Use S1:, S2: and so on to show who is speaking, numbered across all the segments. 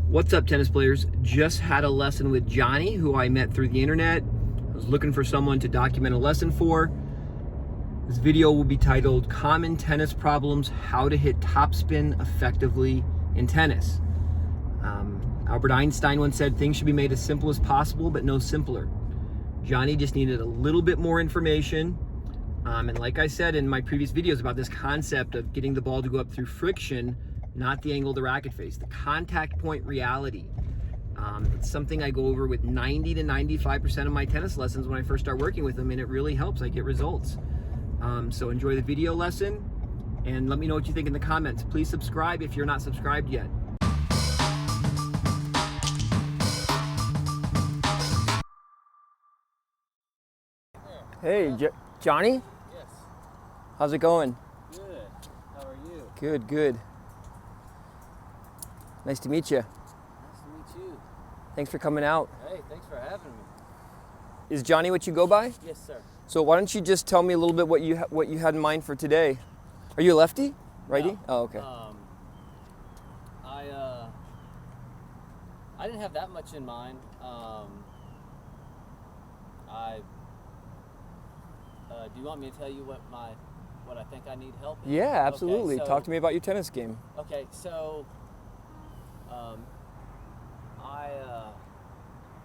S1: What's up, tennis players? Just had a lesson with Johnny, who I met through the internet. I was looking for someone to document a lesson for. This video will be titled Common Tennis Problems, How to Hit Topspin Effectively in Tennis. Albert Einstein once said things should be made as simple as possible, but no simpler. Johnny just needed a little bit more information. And like I said in my previous videos about this concept of getting the ball to go up through friction, not the angle of the racket face, the contact point reality. It's something I go over with 90 to 95% of my tennis lessons when I first start working with them, and it really helps. I get results. So enjoy the video lesson, and let me know what you think in the comments. Please subscribe if you're not subscribed yet. Hey, Johnny?
S2: Yes.
S1: How's it going?
S2: Good. How are you?
S1: Good, good. Nice to meet you.
S2: Nice to meet you.
S1: Thanks for coming out.
S2: Hey, thanks for having me.
S1: Is Johnny what you go by?
S2: Yes, sir.
S1: So why don't you just tell me a little bit what you had in mind for today? Are you a lefty? Righty?
S2: No.
S1: Oh, okay.
S2: I didn't have that much in mind. Do you want me to tell you what I think I need help in?
S1: Yeah, absolutely.
S2: Okay, so,
S1: talk to me about your tennis game.
S2: Okay, so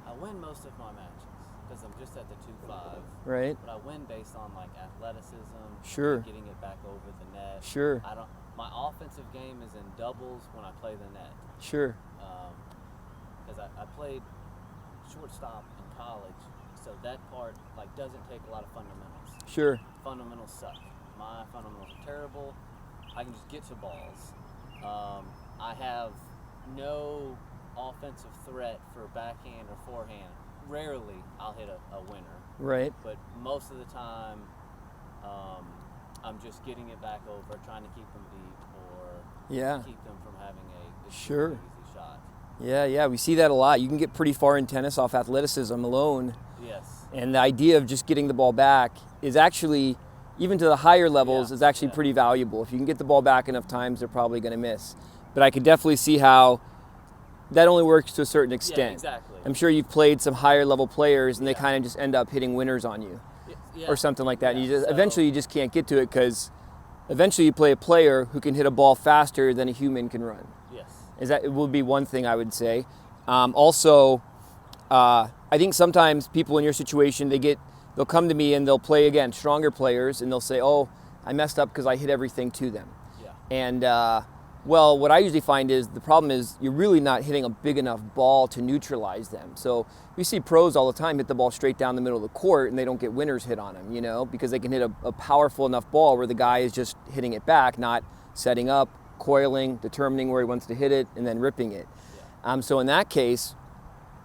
S2: I win most of my matches because I'm just at the 2-5.
S1: Right.
S2: But I win based on like athleticism.
S1: Sure.
S2: Getting it back over the net.
S1: Sure.
S2: My offensive game is in doubles when I play the net.
S1: Sure.
S2: Because I played shortstop in college, so that part like doesn't take a lot of fundamentals.
S1: Sure.
S2: Fundamentals suck. My fundamentals are terrible. I can just get to balls. I have no offensive threat for backhand or forehand. Rarely I'll hit a winner.
S1: Right.
S2: But most of the time, I'm just getting it back over, trying to keep them deep or keep them from having a
S1: sure.
S2: easy shot.
S1: Yeah, we see that a lot. You can get pretty far in tennis off athleticism alone.
S2: Yes.
S1: And the idea of just getting the ball back is actually, even to the higher levels, is actually pretty valuable. If you can get the ball back enough times, they're probably going to miss. But I could definitely see how that only works to a certain extent.
S2: Yeah, exactly.
S1: I'm sure you've played some higher level players and they kind of just end up hitting winners on you or something like that. And eventually you just can't get to it because eventually you play a player who can hit a ball faster than a human can run.
S2: Yes.
S1: It would be one thing I would say. I think sometimes people in your situation, they'll come to me and they'll play again, stronger players, and they'll say, oh, I messed up because I hit everything to them.
S2: Yeah.
S1: And well, what I usually find is the problem is you're really not hitting a big enough ball to neutralize them. So we see pros all the time hit the ball straight down the middle of the court and they don't get winners hit on them, because they can hit a powerful enough ball where the guy is just hitting it back, not setting up, coiling, determining where he wants to hit it, and then ripping it. Yeah. So in that case,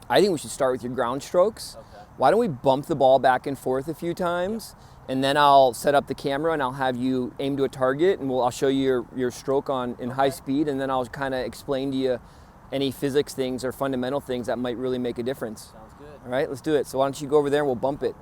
S1: I think we should start with your ground strokes.
S2: Okay.
S1: Why don't we bump the ball back and forth a few times? Yeah. And then I'll set up the camera and I'll have you aim to a target and I'll show you your stroke in high speed, and then I'll kind of explain to you any physics things or fundamental things that might really make a difference.
S2: Sounds good.
S1: All right, let's do it. So why don't you go over there and we'll bump it.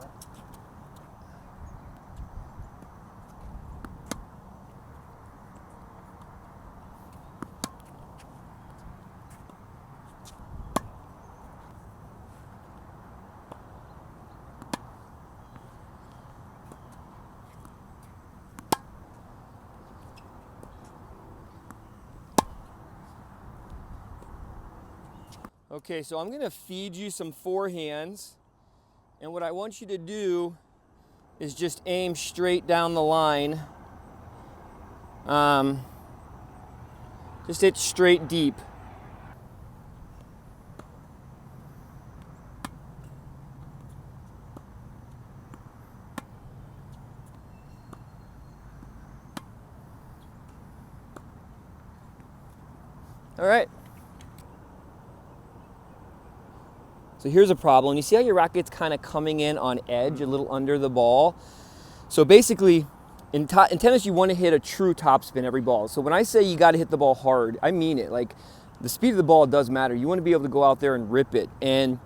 S1: Okay, so I'm gonna feed you some forehands, and what I want you to do is just aim straight down the line. Just hit straight deep. All right. So here's a problem. You see how your racket's kind of coming in on edge, a little under the ball? So basically, in tennis, you want to hit a true topspin every ball. So when I say you got to hit the ball hard, I mean it. Like, the speed of the ball does matter. You want to be able to go out there and rip it. And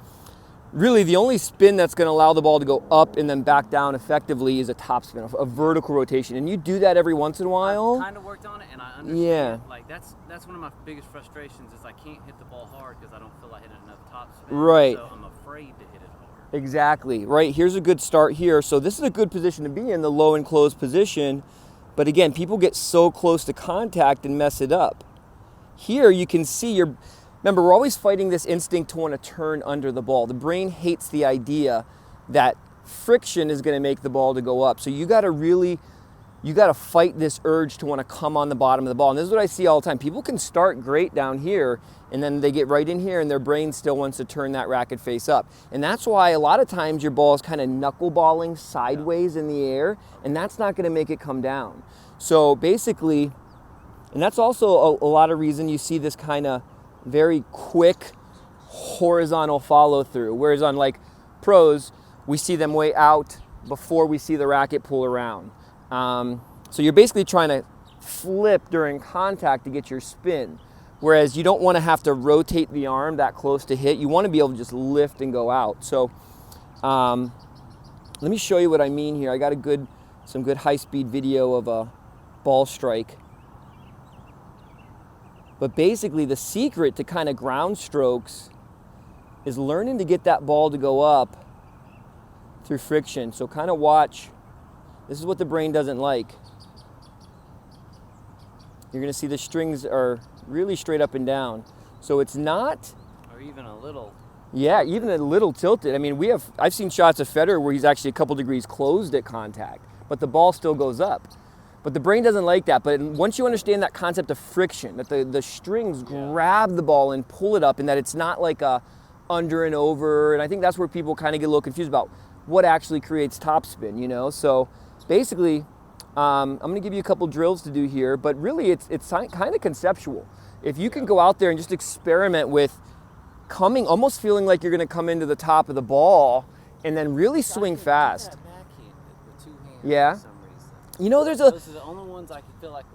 S1: really the only spin that's going to allow the ball to go up and then back down effectively is a top spin, a vertical rotation. And you do that every once in a while.
S2: I kind of worked on it, and I understand.
S1: Yeah.
S2: Like that's one of my biggest frustrations is I can't hit the ball hard because I don't feel like hitting another top spin.
S1: Right.
S2: So I'm afraid to hit it hard.
S1: Exactly. Right. Here's a good start here. So this is a good position to be in, the low and closed position. But again, people get so close to contact and mess it up. Here you can see remember, we're always fighting this instinct to want to turn under the ball. The brain hates the idea that friction is going to make the ball to go up. So you got to fight this urge to want to come on the bottom of the ball. And this is what I see all the time. People can start great down here, and then they get right in here, and their brain still wants to turn that racket face up. And that's why a lot of times your ball is kind of knuckleballing sideways in the air, and that's not going to make it come down. So basically, and that's also a lot of reason you see this kind of very quick horizontal follow through. Whereas on like pros, we see them way out before we see the racket pull around. So you're basically trying to flip during contact to get your spin. Whereas you don't want to have to rotate the arm that close to hit. You want to be able to just lift and go out. So let me show you what I mean here. I got some good high-speed video of a ball strike. But basically the secret to kind of ground strokes is learning to get that ball to go up through friction. So kind of watch. This is what the brain doesn't like. You're going to see the strings are really straight up and down. So it's not...
S2: Or even a little...
S1: Yeah, even a little tilted. I mean, I've seen shots of Federer where he's actually a couple degrees closed at contact, but the ball still goes up. But the brain doesn't like that. But once you understand that concept of friction, that the strings grab the ball and pull it up, and that it's not like a under and over, and I think that's where people kind of get a little confused about what actually creates topspin, you know? So basically, I'm going to give you a couple drills to do here, but really it's kind of conceptual. If you can go out there and just experiment with almost feeling like you're going to come into the top of the ball and then really swing fast. Yeah. You know, those
S2: are the only ones I can feel like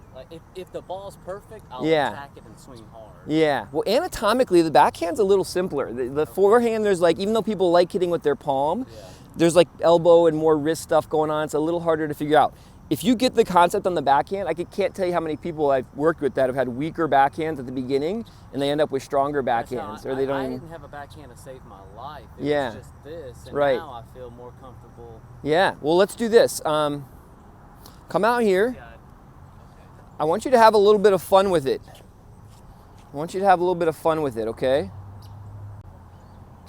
S2: if the ball's perfect, I'll attack it and swing hard.
S1: Yeah. Well, anatomically, the backhand's a little simpler. The forehand, there's like, even though people like hitting with their palm, there's like elbow and more wrist stuff going on. It's a little harder to figure out. If you get the concept on the backhand, can't tell you how many people I've worked with that have had weaker backhands at the beginning, and they end up with stronger backhands.
S2: I didn't have a backhand to save my life. It was just this, and now I feel more comfortable. Yeah.
S1: Well, let's do this. Come out here. I want you to have a little bit of fun with it. Okay?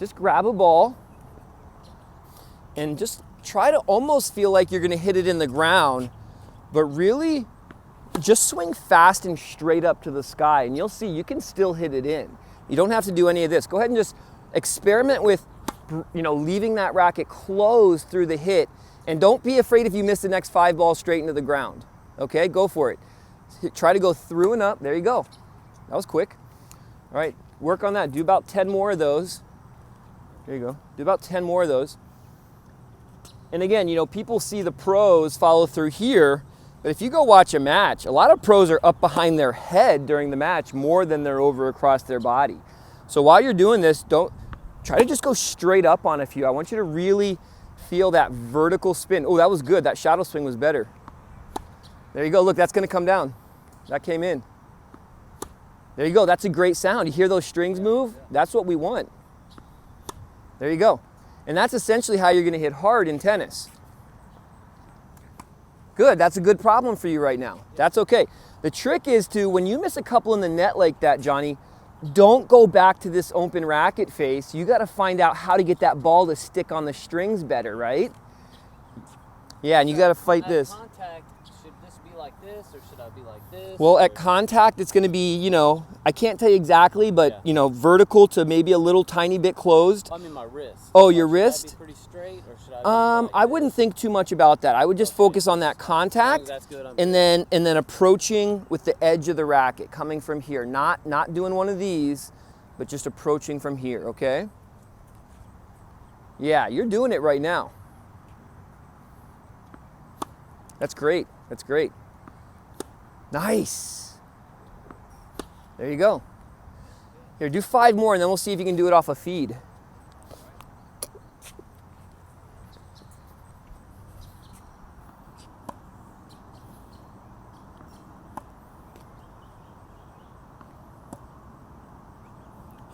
S1: Just grab a ball and just try to almost feel like you're going to hit it in the ground, but really just swing fast and straight up to the sky, and you'll see you can still hit it in. You don't have to do any of this. Go ahead and just experiment with, leaving that racket closed through the hit. And don't be afraid if you miss the next 5 balls straight into the ground. Okay, go for it. Try to go through and up. There you go. That was quick. All right, work on that. Do about 10 more of those. There you go. Do about 10 more of those. And again, people see the pros follow through here, but if you go watch a match, a lot of pros are up behind their head during the match more than they're over across their body. So while you're doing this, try to just go straight up on a few. I want you to really feel that vertical spin. Oh, that was good. That shadow swing was better. There you go. Look, that's going to come down. That came in. There you go. That's a great sound. You hear those strings move? That's what we want. There you go. And that's essentially how you're going to hit hard in tennis. Good. That's a good problem for you right now. That's okay. The trick is when you miss a couple in the net like that, Johnny, don't go back to this open racket face. You got to find out how to get that ball to stick on the strings better, right? Yeah, and you got to fight this.
S2: Contact, should this be like this or should I be like this?
S1: Well, at contact, it's going to be, I can't tell you exactly, but, vertical to maybe a little tiny bit closed.
S2: I mean my wrist.
S1: Oh, your wrist?
S2: Should I be pretty straight or should I be
S1: I wouldn't think too much about that. I would just focus on that contact,
S2: that's good.
S1: and then approaching with the edge of the racket, coming from here. Not doing one of these, but just approaching from here, okay? Yeah, you're doing it right now. That's great. That's great. Nice. There you go. Here, do 5 more, and then we'll see if you can do it off a feed.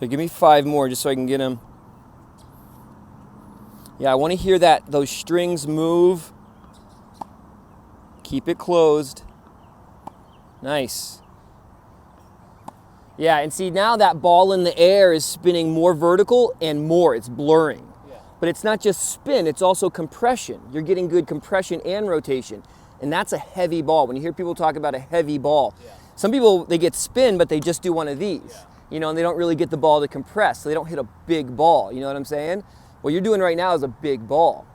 S1: But give me 5 more just so I can get them. Yeah, I want to hear those strings move. Keep it closed. Nice. Yeah, and see now that ball in the air is spinning more vertical and more. It's blurring.
S2: Yeah.
S1: But it's not just spin, it's also compression. You're getting good compression and rotation. And that's a heavy ball. When you hear people talk about a heavy ball, some people, they get spin, but they just do one of these. You know, and they don't really get the ball to compress, so they don't hit a big ball. You know what I'm saying? What you're doing right now is a big ball.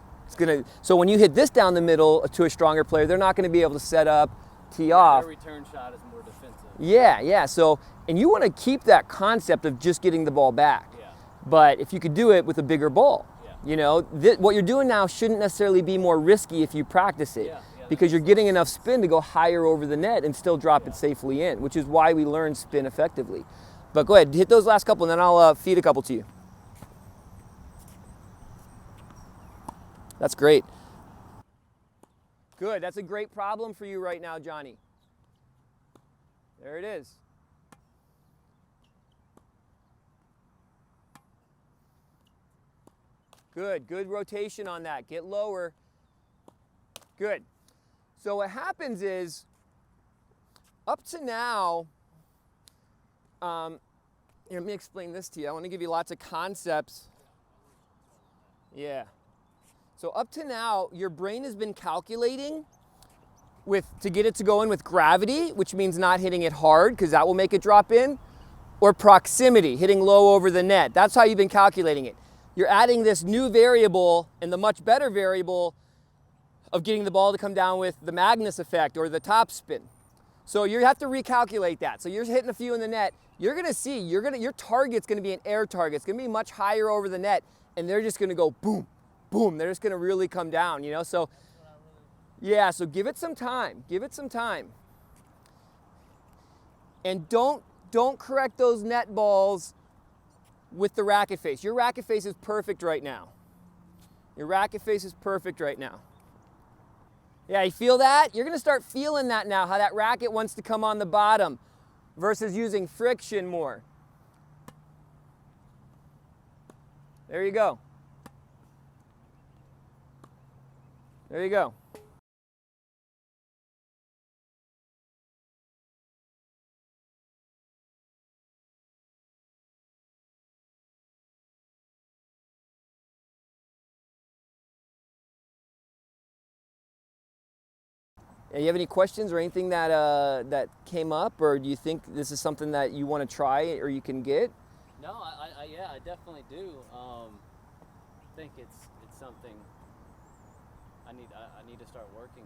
S1: So when you hit this down the middle to a stronger player, they're not going to be able to set up, tee off.
S2: Their return shot is more defensive.
S1: Yeah. So, and you want to keep that concept of just getting the ball back.
S2: Yeah.
S1: But if you could do it with a bigger ball, you know, what you're doing now shouldn't necessarily be more risky if you practice it. Because you're getting enough spin to go higher over the net and still drop it safely in, which is why we learn spin effectively. But go ahead, hit those last couple, and then I'll feed a couple to you. That's great. Good, that's a great problem for you right now, Johnny. There it is. Good rotation on that. Get lower. Good. So what happens is, up to now, here, let me explain this to you. I want to give you lots of concepts. Yeah. So up to now, your brain has been calculating to get it to go in with gravity, which means not hitting it hard, because that will make it drop in, or proximity, hitting low over the net. That's how you've been calculating it. You're adding this new variable and the much better variable of getting the ball to come down with the Magnus effect or the topspin. So you have to recalculate that. So you're hitting a few in the net. You're going to see, your target's going to be an air target. It's going to be much higher over the net, and they're just going to go boom, boom. They're just going to really come down, you know? So, yeah, so give it some time. Give it some time. And don't correct those net balls with the racket face. Your racket face is perfect right now. Your racket face is perfect right now. Yeah, you feel that? You're going to start feeling that now, how that racket wants to come on the bottom versus using friction more. There you go. There you go. You have any questions or anything that came up, or do you think this is something that you want to try or you can get?
S2: No, I definitely do. Think it's something I need to start working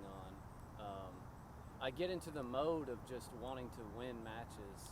S2: on. I get into the mode of just wanting to win matches.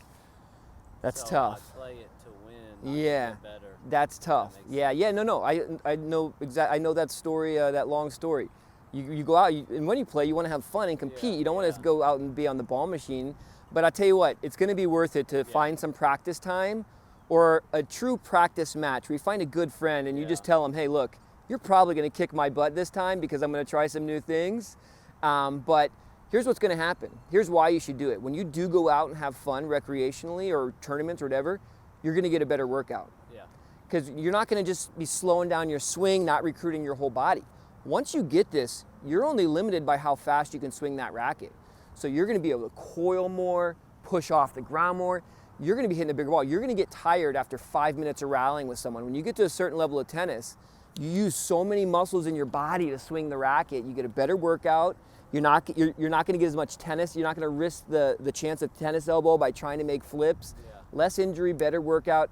S1: That's
S2: so
S1: tough.
S2: I play it to win.
S1: Yeah,
S2: to get better.
S1: that's tough. No. I know I know that story, that long story. You go out, and when you play, you want to have fun and compete. You don't want to go out and be on the ball machine. But I tell you what, it's going to be worth it to find some practice time or a true practice match where you find a good friend and you just tell them, hey, look, you're probably going to kick my butt this time because I'm going to try some new things. But here's what's going to happen. Here's why you should do it. When you do go out and have fun recreationally or tournaments or whatever, you're going to get a better workout. Yeah. Because you're not going to just be slowing down your swing, not recruiting your whole body. Once you get this, you're only limited by how fast you can swing that racket. So you're going to be able to coil more, push off the ground more. You're going to be hitting a bigger ball. You're going to get tired after 5 minutes of rallying with someone. When you get to a certain level of tennis, you use so many muscles in your body to swing the racket. You get a better workout. You're not going to get as much tennis. You're not going to risk the chance of tennis elbow by trying to make flips. Yeah. Less injury, better workout,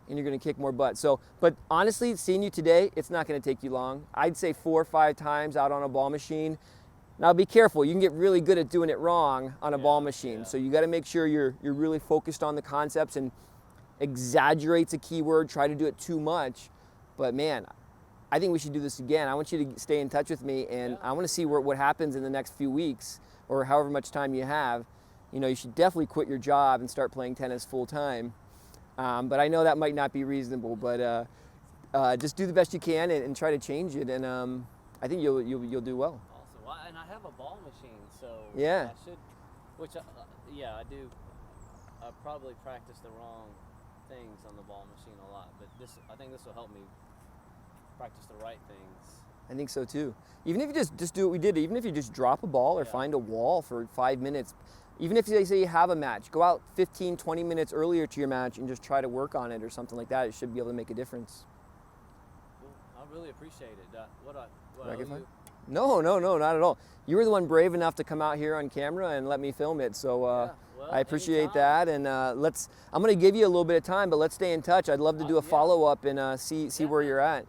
S1: and you're going to kick more butt. So, but honestly, seeing you today, it's not going to take you long. I'd say 4 or 5 times out on a ball machine. Now be careful, you can get really good at doing it wrong on a ball machine. Yeah. So you got to make sure you're really focused on the concepts, and exaggerate's a key word, try to do it too much. But man, I think we should do this again. I want you to stay in touch with me, and I want to see what happens in the next few weeks or however much time you have. You know, you should definitely quit your job and start playing tennis full time. But I know that might not be reasonable, but just do the best you can and try to change it, and I think you'll do well.
S2: Awesome. Well, and I have a ball machine, so
S1: yeah,
S2: I should, which I do. I probably practice the wrong things on the ball machine a lot, but I think this will help me practice the right things.
S1: I think so too. Even if you just do what we did, even if you just drop a ball or
S2: Yeah.
S1: find a wall for 5 minutes, even if they say you have a match, go out 15, 20 minutes earlier to your match and just try to work on it or something like that. It should be able to make a difference.
S2: Well, I really appreciate it. What
S1: Did I
S2: owe
S1: get
S2: you?
S1: No, not at all. You were the one brave enough to come out here on camera and let me film it, so
S2: Yeah, well,
S1: I appreciate
S2: anytime.
S1: that. And I'm going to give you a little bit of time, but let's stay in touch. I'd love to do a
S2: Yeah.
S1: follow-up and see where you're at.